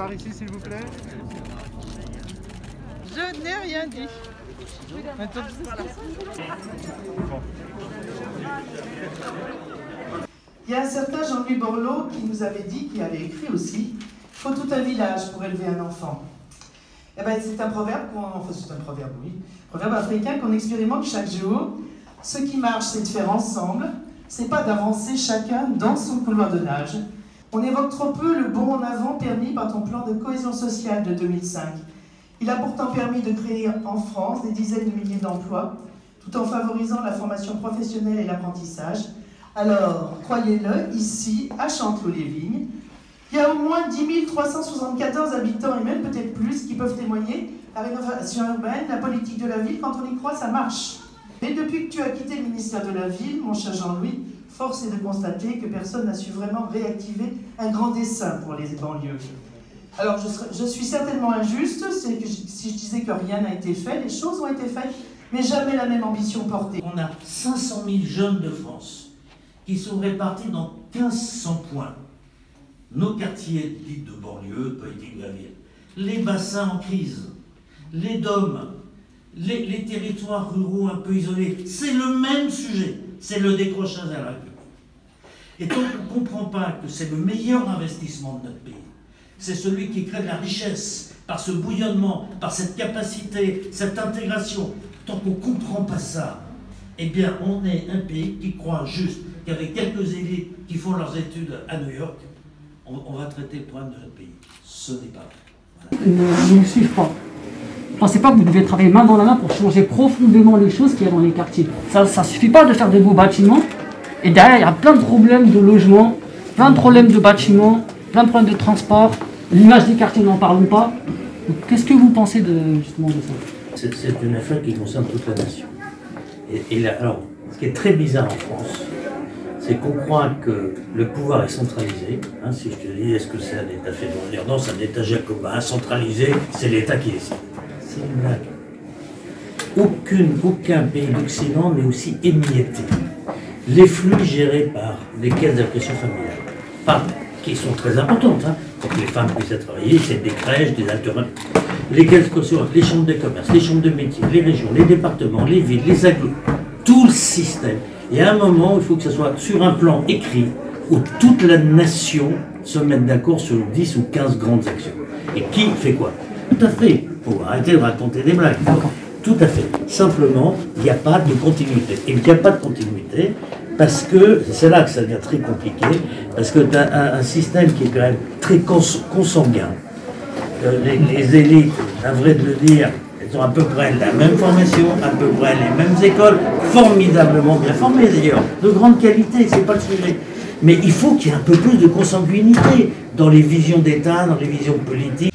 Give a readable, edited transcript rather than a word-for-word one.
Par ici, s'il vous plaît. Je n'ai rien dit. Il y a un certain Jean-Louis Borloo qui nous avait dit, qui avait écrit aussi, il faut tout un village pour élever un enfant. Eh ben, c'est un proverbe, oui, proverbe africain qu'on expérimente chaque jour. Ce qui marche, c'est de faire ensemble, c'est pas d'avancer chacun dans son couloir de nage. On évoque trop peu le bond en avant permis par ton plan de cohésion sociale de 2005. Il a pourtant permis de créer en France des dizaines de milliers d'emplois, tout en favorisant la formation professionnelle et l'apprentissage. Alors, croyez-le, ici, à Chanteloup-les-Vignes, il y a au moins 10 374 habitants, et même peut-être plus, qui peuvent témoigner la rénovation urbaine, la politique de la ville, quand on y croit, ça marche. Mais depuis que tu as quitté le ministère de la Ville, mon cher Jean-Louis, force est de constater que personne n'a su vraiment réactiver un grand dessein pour les banlieues. Alors, je suis certainement injuste, c'est que si je disais que rien n'a été fait, les choses ont été faites, mais jamais la même ambition portée. On a 500 000 jeunes de France qui sont répartis dans 1500 points. Nos quartiers dits de banlieue, politique de la ville, les bassins en crise, les DOM, les territoires ruraux un peu isolés, c'est le même sujet, c'est le décrochage à la rue. Et donc on ne comprend pas que c'est le meilleur investissement de notre pays. C'est celui qui crée de la richesse, par ce bouillonnement, par cette capacité, cette intégration. Tant qu'on ne comprend pas ça, eh bien on est un pays qui croit juste qu'avec quelques élites qui font leurs études à New York, on va traiter le problème de notre pays. Ce n'est pas vrai. Voilà. Ne me suivent pas. Ne pensez pas que vous devez travailler main dans la main pour changer profondément les choses qu'il y a dans les quartiers. Ça ne suffit pas de faire de beaux bâtiments. Et derrière, il y a plein de problèmes de logement, plein de problèmes de bâtiments, plein de problèmes de transport. L'image des quartiers, n'en parlons pas. Qu'est-ce que vous pensez justement de ça? C'est une affaire qui concerne toute la nation. Et là, alors, ce qui est très bizarre en France, c'est qu'on croit que le pouvoir est centralisé. Hein, si je te dis, est-ce que c'est un État fédéral? Non, c'est un État jacobin. Centralisé, c'est l'État qui décide. C'est une blague. Aucun pays d'Occident n'est aussi émietté. Les flux gérés par les caisses d'allocation familiale, qui sont très importantes, hein, pour que les femmes puissent travailler, c'est des crèches, des alternatives, les caisses sociales, les chambres de commerce, les chambres de métier, les régions, les départements, les villes, les agglos, tout le système. Et à un moment, il faut que ce soit sur un plan écrit où toute la nation se mette d'accord sur 10 ou 15 grandes actions. Et qui fait quoi? Tout à fait. Il faut arrêter de raconter des blagues. Tout à fait. Simplement, il n'y a pas de continuité. Et il n'y a pas de continuité parce que, c'est là que ça devient très compliqué, parce que tu as un système qui est quand même très consanguin. Les élites, c'est vrai de le dire, elles ont à peu près la même formation, à peu près les mêmes écoles, formidablement bien formées d'ailleurs, de grande qualité, c'est pas le sujet. Mais il faut qu'il y ait un peu plus de consanguinité dans les visions d'État, dans les visions politiques.